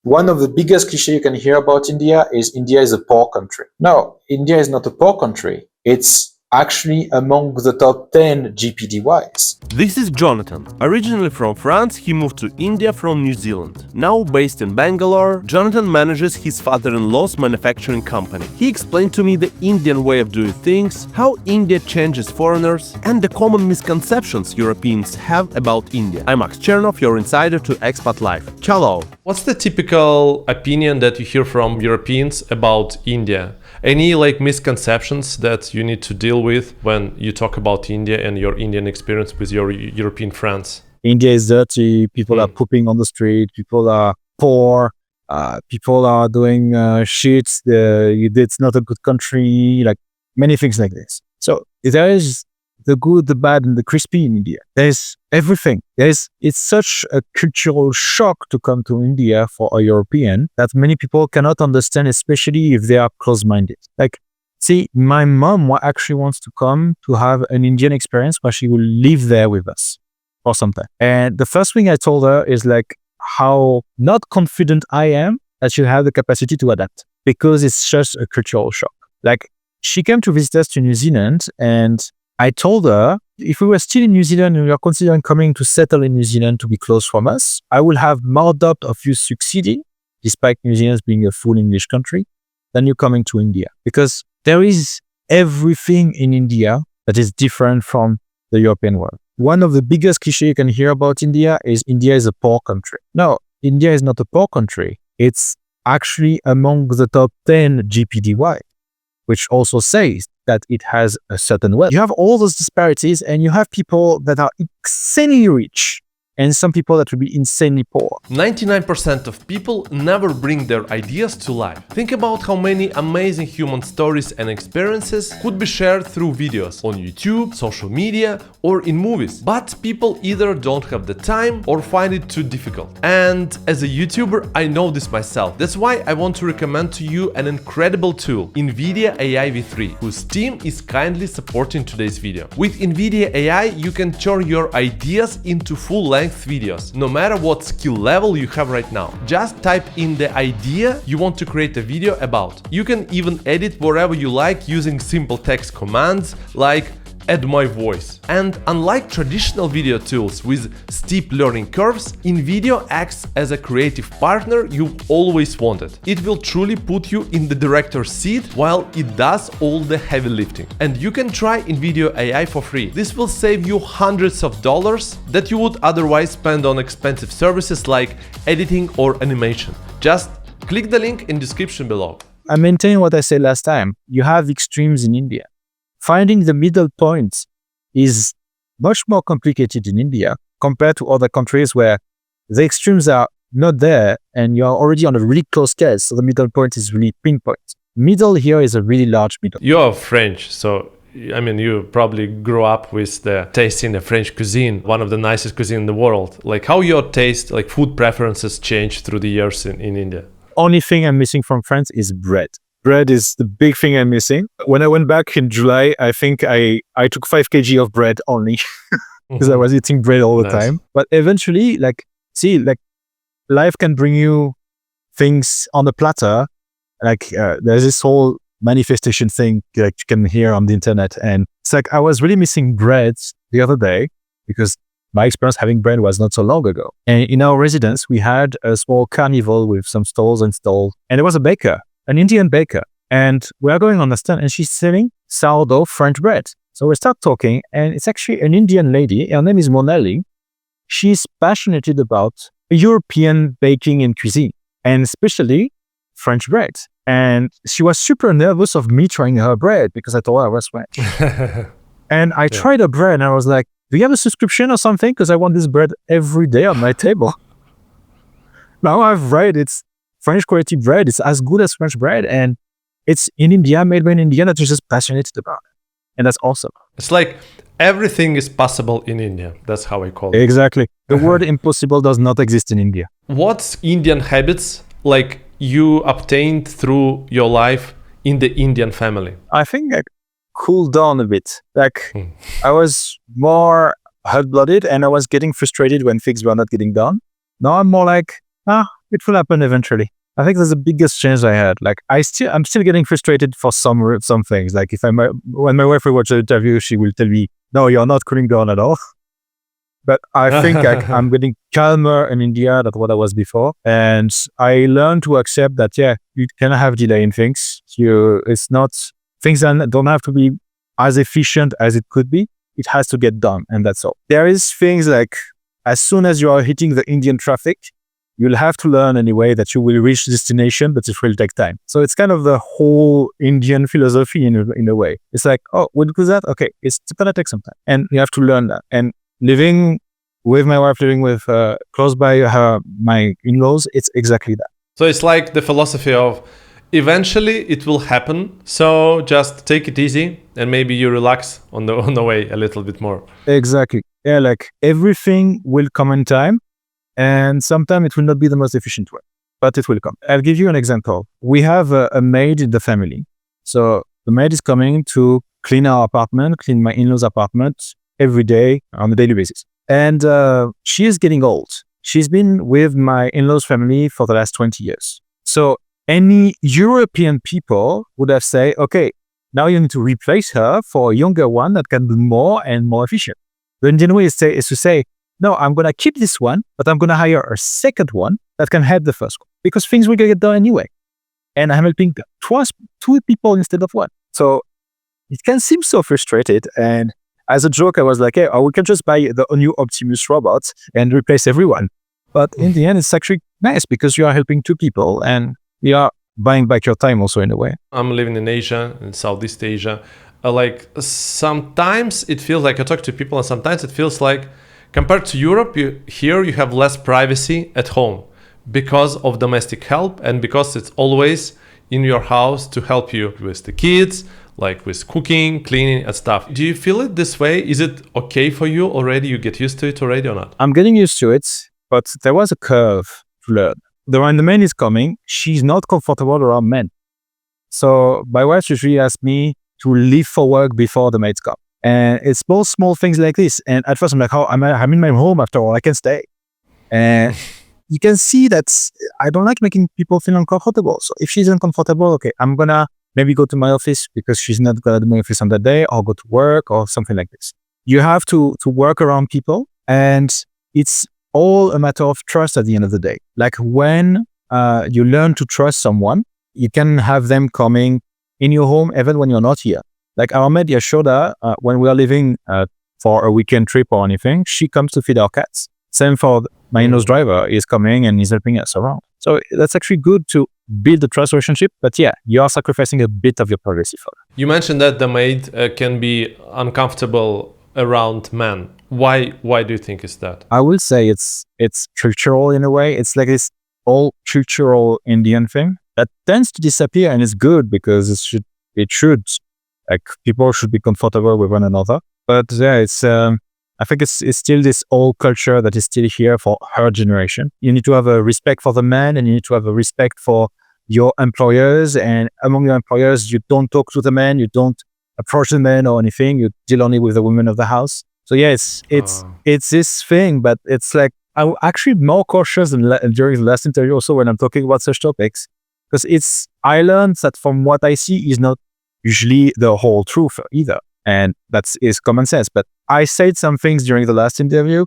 One of the biggest cliches you can hear about India is a poor country. No, India is not a poor country. It's actually among the top 10 GPDYs. This is Jonathan. Originally from France, he moved to India from New Zealand. Now based in Bangalore, Jonathan manages his father-in-law's manufacturing company. He explained to me the Indian way of doing things, how India changes foreigners, and the common misconceptions Europeans have about India. I'm Max Chernov, your insider to Expat Life. Hello! What's the typical opinion that you hear from Europeans about India? Any misconceptions that you need to deal with when you talk about India and your Indian experience with your European friends? India is dirty, people are pooping on the street, people are poor, people are doing shit, it's not a good country, many things like this. So there is the good, the bad, and the crispy in India. There's everything. It's such a cultural shock to come to India for a European that many people cannot understand, especially if they are close-minded. See, my mom actually wants to come to have an Indian experience where she will live there with us or something. And the first thing I told her is how not confident I am that she'll have the capacity to adapt, because it's just a cultural shock. She came to visit us to New Zealand, and I told her, if we were still in New Zealand and we are considering coming to settle in New Zealand to be close from us, I will have more doubt of you succeeding, despite New Zealand being a full English country, than you coming to India. Because there is everything in India that is different from the European world. One of the biggest cliches you can hear about India is a poor country. No, India is not a poor country. It's actually among the top 10 GPDY, which also says that it has a certain wealth. You have all those disparities, and you have people that are insanely rich and some people that will be insanely poor. 99% of people never bring their ideas to life. Think about how many amazing human stories and experiences could be shared through videos on YouTube, social media, or in movies. But people either don't have the time or find it too difficult. And as a YouTuber, I know this myself. That's why I want to recommend to you an incredible tool, NVIDIA AI V3, whose team is kindly supporting today's video. With NVIDIA AI, you can turn your ideas into full-length videos, no matter what skill level you have right now. Just type in the idea you want to create a video about. You can even edit wherever you like using simple text commands like add my voice. And unlike traditional video tools with steep learning curves, NVIDIA acts as a creative partner you've always wanted. It will truly put you in the director's seat while it does all the heavy lifting. And you can try NVIDIA AI for free. This will save you hundreds of dollars that you would otherwise spend on expensive services like editing or animation. Just click the link in the description below. I maintain what I said last time. You have extremes in India. Finding the middle point is much more complicated in India compared to other countries where the extremes are not there and you're already on a really close scale, so the middle point is really pinpoint. Middle here is a really large middle. You're French, so you probably grew up with the taste in the French cuisine, one of the nicest cuisine in the world. How your taste, food preferences changed through the years in India? Only thing I'm missing from France is bread. Bread is the big thing I'm missing. When I went back in July, I think I took 5 kg of bread only because I was eating bread all the time. But eventually, life can bring you things on a platter. There's this whole manifestation thing you can hear on the internet. And it's I was really missing bread the other day because my experience having bread was not so long ago. And in our residence, we had a small carnival with some stalls installed. And there was a baker, an Indian baker, and we are going on the stand and she's selling sourdough French bread. So we start talking, and it's actually an Indian lady. Her name is Monali. She's passionate about European baking and cuisine, and especially French bread. And she was super nervous of me trying her bread because I told her I was French. And I tried her bread and I was like, do you have a subscription or something? Because I want this bread every day on my table. Now I've read it's French quality bread. It's as good as French bread, and it's in India, made by an Indian that is just passionate about it. And that's awesome. It's everything is possible in India. That's how I call it. Exactly. The word impossible does not exist in India. What Indian habits you obtained through your life in the Indian family? I think I cooled down a bit. I was more hot-blooded and I was getting frustrated when things were not getting done. Now I'm more it will happen eventually. I think that's the biggest change I had. Like I'm still getting frustrated for some things. Like when my wife will watch the interview, she will tell me, "No, you're not cooling down at all." But I think I'm getting calmer in India than what I was before, and I learned to accept that you can have delay in things. It's not things that don't have to be as efficient as it could be. It has to get done, and that's all. There is things like as soon as you are hitting the Indian traffic, you'll have to learn anyway that you will reach destination, but it will take time. So it's kind of the whole Indian philosophy in a way. It's like, oh, we'll do that. Okay, it's gonna take some time, and you have to learn that. And living with my wife, living with close by my in-laws, it's exactly that. So it's like the philosophy of eventually it will happen. So just take it easy and maybe you relax on the way a little bit more. Exactly. Yeah, like everything will come in time, and sometimes it will not be the most efficient way, but it will come. I'll give you an example. We have a maid in the family. So the maid is coming to clean our apartment, clean my in-laws' apartment every day on a daily basis. And she is getting old. She's been with my in-laws' family for the last 20 years. So any European people would have said, okay, now you need to replace her for a younger one that can be more and more efficient. The Indian way is to say, no, I'm going to keep this one, but I'm going to hire a second one that can help the first one because things will get done anyway. And I'm helping two people instead of one. So it can seem so frustrated. And as a joke, I was like, hey, we can just buy the new Optimus robots and replace everyone. But in the end, it's actually nice because you are helping two people and you are buying back your time also in a way. I'm living in Asia, in Southeast Asia. Like sometimes it feels like I talk to people and sometimes it feels like compared to Europe, here you have less privacy at home because of domestic help and because it's always in your house to help you with the kids, like with cooking, cleaning and stuff. Do you feel it this way? Is it okay for you already? You get used to it already or not? I'm getting used to it, but there was a curve to learn. When the man is coming, she's not comfortable around men. So my wife usually asks me to leave for work before the maids come. And it's both small things like this. And at first I'm like, I'm in my home after all, I can stay. And you can see that I don't like making people feel uncomfortable. So if she's uncomfortable, okay, I'm gonna maybe go to my office because she's not gonna do my office on that day, or go to work or something like this. You have to work around people, and it's all a matter of trust at the end of the day. Like when you learn to trust someone, you can have them coming in your home even when you're not here. Like our maid Yashoda, when we are leaving for a weekend trip or anything, she comes to feed our cats. Same for my in-laws driver, is coming and is helping us around. So that's actually good to build a trust relationship, but yeah, you are sacrificing a bit of your privacy for that. You mentioned that the maid can be uncomfortable around men. Why do you think is that? I will say it's cultural in a way. It's like this all cultural Indian thing that tends to disappear, and it's good because it should like people should be comfortable with one another. But yeah, it's I think it's still this old culture that is still here for her generation. You need to have a respect for the man, and you need to have a respect for your employers. And among your employers, you don't talk to the men, you don't approach the men or anything. You deal only with the women of the house. So yeah, it's this thing, but it's like I'm actually more cautious than during the last interview also when I'm talking about such topics, because I learned that from what I see is not usually the whole truth either. And is common sense. But I said some things during the last interview,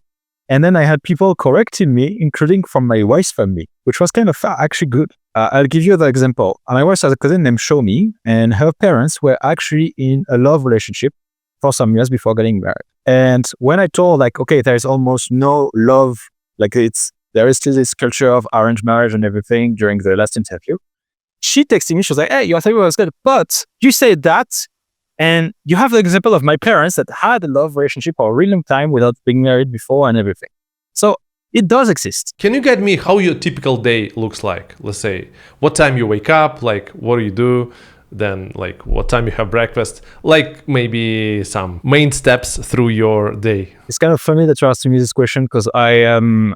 and then I had people correcting me, including from my wife's family, which was kind of actually good. I'll give you the example. My wife has a cousin named Shomi, and her parents were actually in a love relationship for some years before getting married. And when I told like, okay, there is almost no love, like there is still this culture of arranged marriage and everything during the last interview, she texted me, she was like, hey, your interview was good, but you said that, and you have the example of my parents that had a love relationship for a really long time without being married before and everything. So it does exist. Can you guide me how your typical day looks like? Let's say, what time you wake up, like what do you do? Then like what time you have breakfast, like maybe some main steps through your day. It's kind of funny that you're asking me this question because I am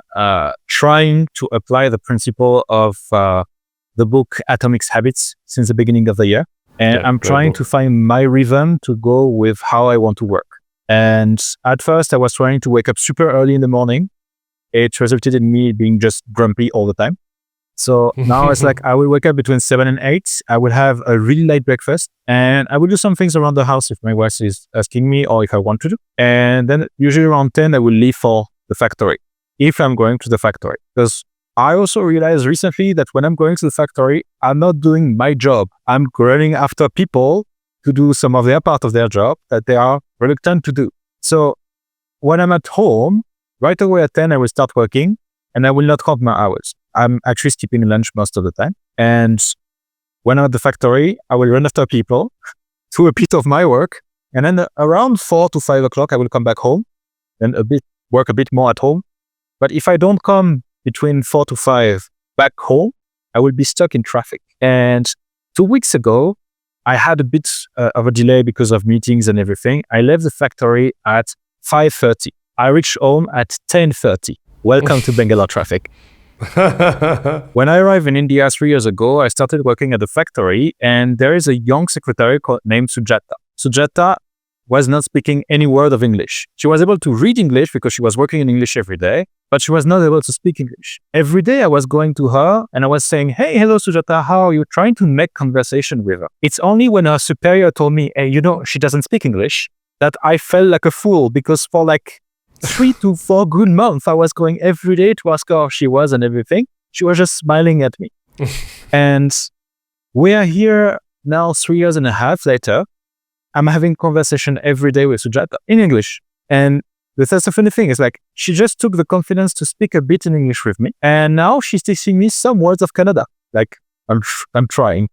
trying to apply the principle of the book Atomic Habits since the beginning of the year. And I'm trying to find my rhythm to go with how I want to work. And at first I was trying to wake up super early in the morning. It resulted in me being just grumpy all the time. So now it's like I will wake up between 7 and 8. I will have a really light breakfast and I will do some things around the house if my wife is asking me or if I want to do. And then usually around 10, I will leave for the factory if I'm going to the factory. Because I also realized recently that when I'm going to the factory, I'm not doing my job. I'm running after people to do some of their part of their job that they are reluctant to do. So when I'm at home, right away at 10, I will start working and I will not count my hours. I'm actually skipping lunch most of the time. And when I'm at the factory, I will run after people to a bit of my work. And then around 4 to 5 o'clock, I will come back home and work a bit more at home. But if I don't come between 4 to 5 back home, I will be stuck in traffic. And 2 weeks ago, I had a bit of a delay because of meetings and everything. I left the factory at 5:30. I reached home at 10:30. Welcome to Bangalore traffic. When I arrived in India 3 years ago, I started working at the factory and there is a young secretary named Sujata. Sujata was not speaking any word of English. She was able to read English because she was working in English every day, but she was not able to speak English. Every day I was going to her and I was saying, hey, hello, Sujata, how are you? Trying to make conversation with her. It's only when her superior told me, hey, she doesn't speak English, that I felt like a fool because for like 3 to 4 good months, I was going every day to ask her how she was and everything. She was just smiling at me. And we are here now 3 years and a half later. I'm having conversation every day with Sujata in English. And that's the funny thing is like, she just took the confidence to speak a bit in English with me. And now she's teaching me some words of Canada. Like I'm trying.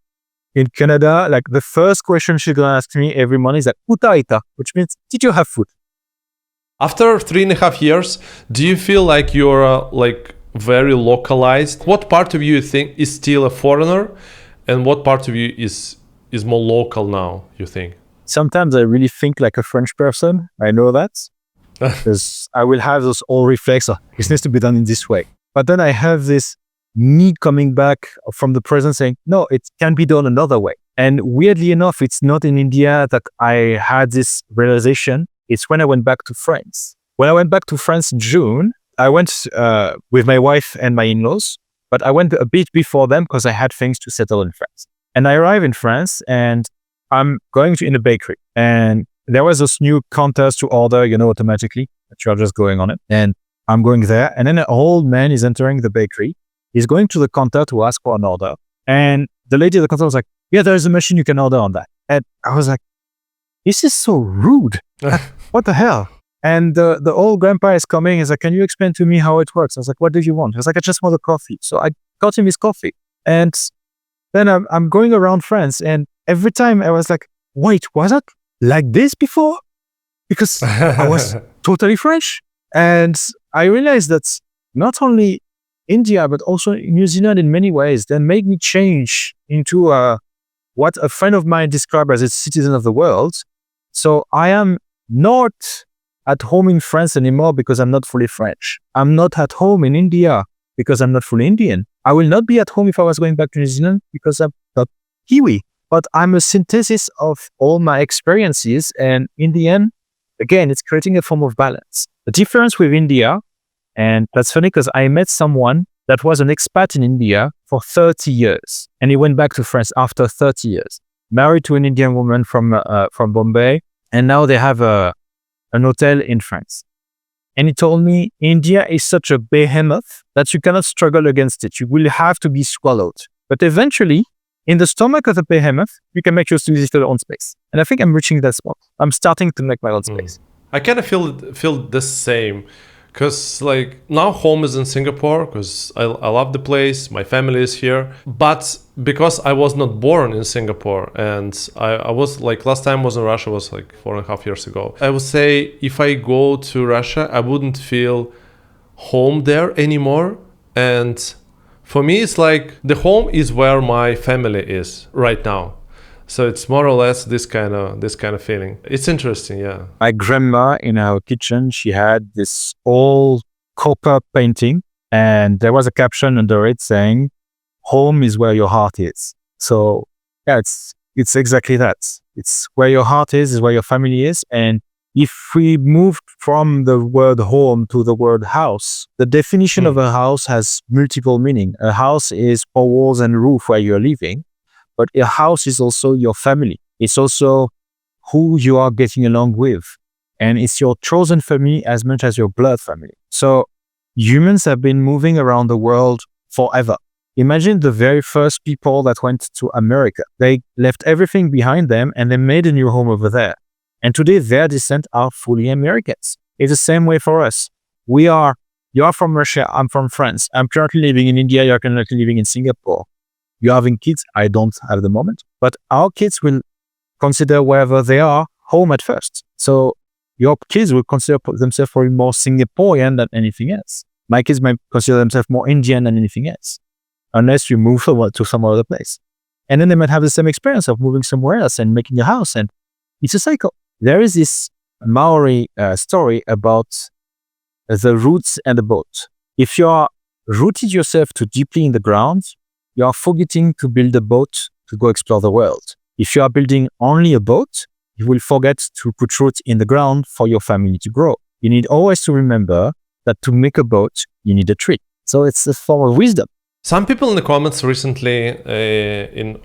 In Canada, like the first question she's going to ask me every morning is like, "Uta ita," which means, did you have food? After 3.5 years, do you feel like you're very localized? What part of you think is still a foreigner and what part of you is more local now, you think? Sometimes I really think like a French person. I know that because I will have those old reflex. It needs to be done in this way. But then I have this me coming back from the present saying, no, it can be done another way. And weirdly enough, it's not in India that I had this realization. It's when I went back to France. When I went back to France in June, I went with my wife and my in-laws, but I went a bit before them because I had things to settle in France. And I arrived in France and I'm going in a bakery. And there was this new contest to order, automatically that you're just going on it. And I'm going there. And then an old man is entering the bakery. He's going to the counter to ask for an order. And the lady at the counter was like, yeah, there's a machine you can order on that. And I was like, this is so rude. What the hell? And the old grandpa is coming. He's like, can you explain to me how it works? I was like, what do you want? He was like, I just want a coffee. So I got him his coffee. And then I'm going around France. And every time I was like, wait, was it like this before? Because I was totally French. And I realized that not only India, but also New Zealand in many ways, then made me change into what a friend of mine described as a citizen of the world. So I am not at home in France anymore because I'm not fully French. I'm not at home in India because I'm not fully Indian. I will not be at home if I was going back to New Zealand because I'm not Kiwi. But I'm a synthesis of all my experiences. And in the end, again, it's creating a form of balance. The difference with India, and that's funny because I met someone that was an expat in India for 30 years. And he went back to France after 30 years. Married to an Indian woman from Bombay. And now they have an hotel in France. And he told me, India is such a behemoth that you cannot struggle against it. You will have to be swallowed. But eventually, in the stomach of the behemoth, you can make your own space. And I think I'm reaching that spot. I'm starting to make my own space. I kind of feel the same. Because now home is in Singapore because I love the place, my family is here. But because I was not born in Singapore and I was last time I was in Russia was 4.5 years ago. I would say if I go to Russia, I wouldn't feel home there anymore. And for me, it's the home is where my family is right now. So it's more or less this kind of feeling. It's interesting, yeah. My grandma in our kitchen, she had this old copper painting, and there was a caption under it saying, "Home is where your heart is." So yeah, it's exactly that. It's where your heart is where your family is, and if we moved from the word home to the word house, the definition of a house has multiple meaning. A house is four walls and roof where you're living, but a house is also your family. It's also who you are getting along with. And it's your chosen family as much as your blood family. So humans have been moving around the world forever. Imagine the very first people that went to America. They left everything behind them and they made a new home over there. And today their descent are fully Americans. It's the same way for us. You are from Russia, I'm from France. I'm currently living in India, you're currently living in Singapore. You're having kids, I don't at the moment. But our kids will consider wherever they are home at first. So your kids will consider themselves probably more Singaporean than anything else. My kids might consider themselves more Indian than anything else, unless you move to some other place. And then they might have the same experience of moving somewhere else and making a house. And it's a cycle. There is this Maori story about the roots and the boat. If you are rooted yourself too deeply in the ground, you are forgetting to build a boat to go explore the world. If you are building only a boat, you will forget to put roots in the ground for your family to grow. You need always to remember that to make a boat, you need a tree. So it's a form of wisdom. Some people in the comments recently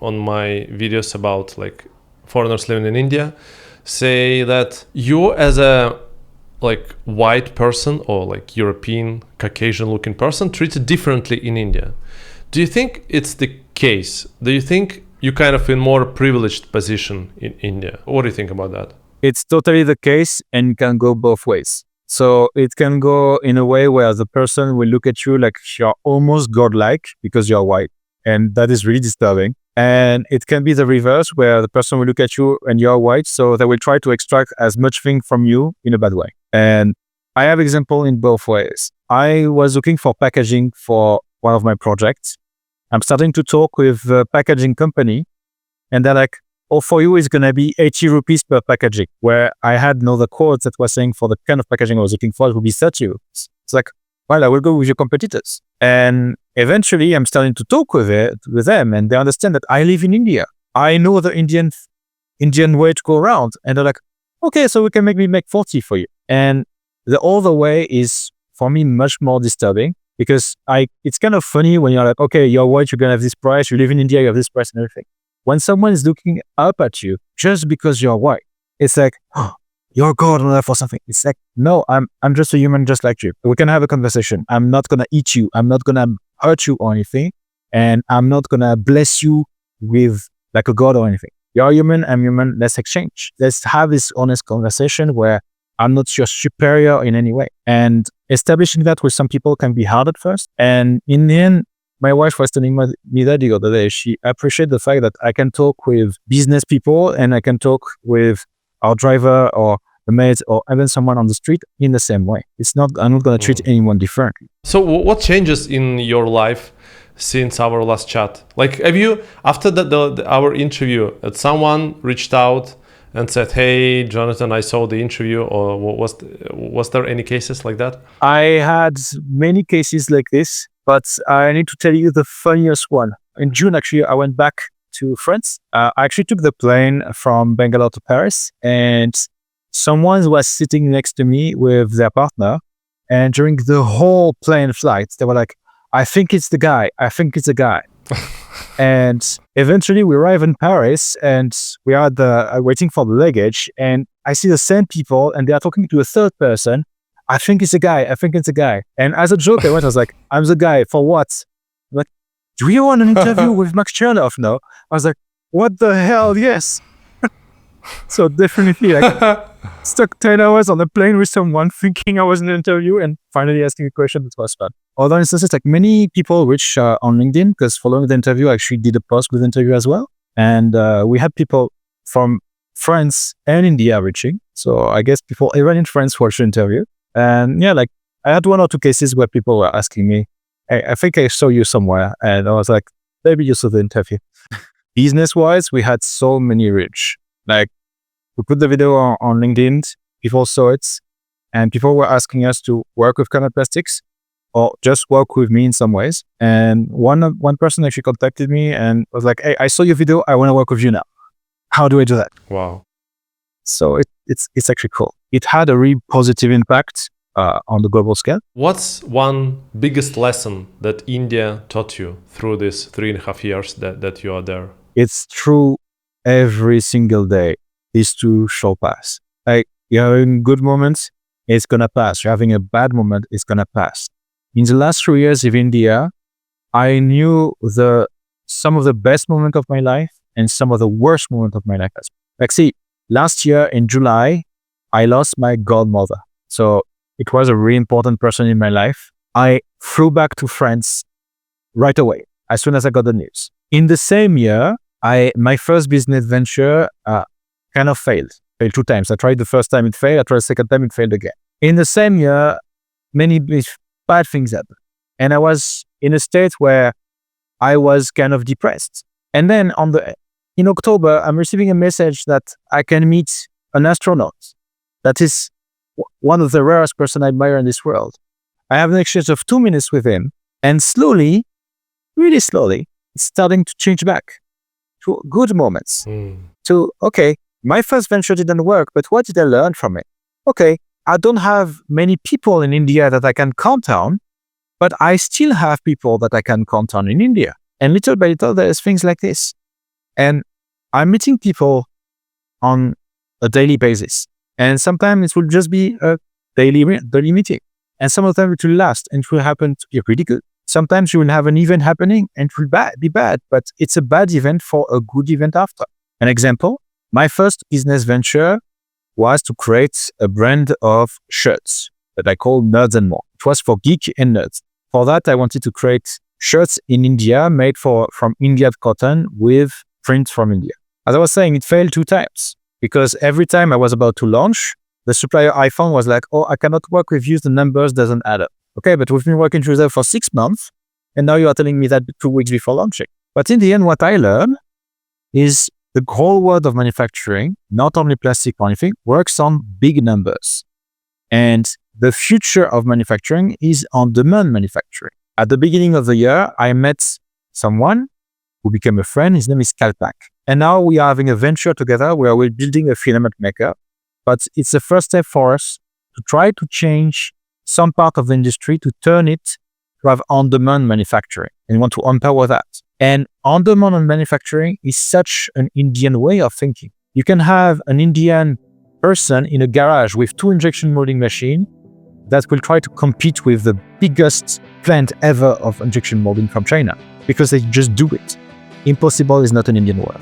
on my videos about like foreigners living in India say that you as a like white person or like European Caucasian looking person treated differently in India. Do you think it's the case? Do you think you kind of in more privileged position in India? What do you think about that? It's totally the case and can go both ways. So it can go in a way where the person will look at you like you're almost godlike because you're white. And that is really disturbing. And it can be the reverse where the person will look at you and you're white. So they will try to extract as much thing from you in a bad way. And I have example in both ways. I was looking for packaging for one of my projects. I'm starting to talk with a packaging company and they're like, oh, for you, it's going to be 80 rupees per packaging, where I had another quote that was saying for the kind of packaging I was looking for, it would be 30 rupees. It's like, well, I will go with your competitors. And eventually I'm starting to talk with them and they understand that I live in India. I know the Indian way to go around. And they're like, okay, so we can maybe make 40 for you. And the other way is for me much more disturbing because it's kind of funny when you're like, okay, you're white, you're going to have this price, you live in India, you have this price and everything. When someone is looking up at you just because you're white, it's like, oh, you're God on earth or something. It's like, no, I'm just a human just like you. We can have a conversation. I'm not going to eat you. I'm not going to hurt you or anything. And I'm not going to bless you with like a God or anything. You're human, I'm human. Let's exchange. Let's have this honest conversation where I'm not your superior in any way. And establishing that with some people can be hard at first. And in the end, my wife was telling me that the other day. She appreciated the fact that I can talk with business people and I can talk with our driver or the maids or even someone on the street in the same way. I'm not going to treat anyone differently. So what changes in your life since our last chat? Like, have you, after our interview, someone reached out and said, hey, Jonathan, I saw the interview, or was there any cases like that? I had many cases like this, but I need to tell you the funniest one. In June, actually, I went back to France. I actually took the plane from Bangalore to Paris, and someone was sitting next to me with their partner. And during the whole plane flight, they were like, I think it's the guy. I think it's a guy. And eventually we arrive in Paris and we are waiting for the luggage. And I see the same people and they are talking to a third person. I think it's a guy. I think it's a guy. And as a joke, I was like, I'm the guy. For what? I'm like, do you want an interview with Max Chernov? No. I was like, what the hell? Yes. So definitely like stuck 10 hours on a plane with someone thinking I was in an interview and finally asking a question that was fun. Other instances, like many people reach on LinkedIn because following the interview, I actually did a post with the interview as well. And we had people from France and India reaching. So I guess people even in France watched the interview. And yeah, like I had one or two cases where people were asking me, hey, I think I saw you somewhere. And I was like, maybe you saw the interview. Business-wise, we had so many reach. Like we put the video on LinkedIn, people saw it, and people were asking us to work with Chernov Plastics or just work with me in some ways. And one person actually contacted me and was like, hey, I saw your video, I want to work with you now. How do I do that? Wow. So it's actually cool. It had a really positive impact on the global scale. What's one biggest lesson that India taught you through these 3.5 years that you are there? It's true every single day is to show pass. Like, you're having good moments, it's gonna pass. You're having a bad moment, it's gonna pass. In the last 3 years of India, I knew some of the best moments of my life and some of the worst moments of my life. Like, see, last year in July, I lost my godmother. So it was a really important person in my life. I flew back to France right away, as soon as I got the news. In the same year, my first business venture kind of failed 2 times. I tried the first time, it failed. I tried the second time, it failed again. In the same year, many bad things happened. And I was in a state where I was kind of depressed. And then in October, I'm receiving a message that I can meet an astronaut. That is one of the rarest person I admire in this world. I have an exchange of 2 minutes with him, and slowly, really slowly, it's starting to change back to good moments. To, okay, my first venture didn't work, but what did I learn from it? Okay, I don't have many people in India that I can count on, but I still have people that I can count on in India. And little by little, there's things like this. And I'm meeting people on a daily basis. And sometimes it will just be a daily meeting. And some of them it will last and it will happen to be pretty good. Sometimes you will have an event happening and it will be bad, but it's a bad event for a good event after. An example, my first business venture was to create a brand of shirts that I call Nerds and More. It was for geek and nerds. For that, I wanted to create shirts in India made from Indian cotton with prints from India. As I was saying, it failed 2 times because every time I was about to launch, the supplier I found was like, oh, I cannot work with you, the numbers doesn't add up. Okay, but we've been working together for 6 months, and now you are telling me that 2 weeks before launching. But in the end, what I learned is the whole world of manufacturing, not only plastic or anything, works on big numbers. And the future of manufacturing is on-demand manufacturing. At the beginning of the year, I met someone who became a friend. His name is Kalpak. And now we are having a venture together where we're building a filament maker. But it's the first step for us to try to change some part of the industry to turn it to have on-demand manufacturing and want to empower that. And on-demand manufacturing is such an Indian way of thinking. You can have an Indian person in a garage with 2 injection molding machines that will try to compete with the biggest plant ever of injection molding from China because they just do it. Impossible is not an Indian word.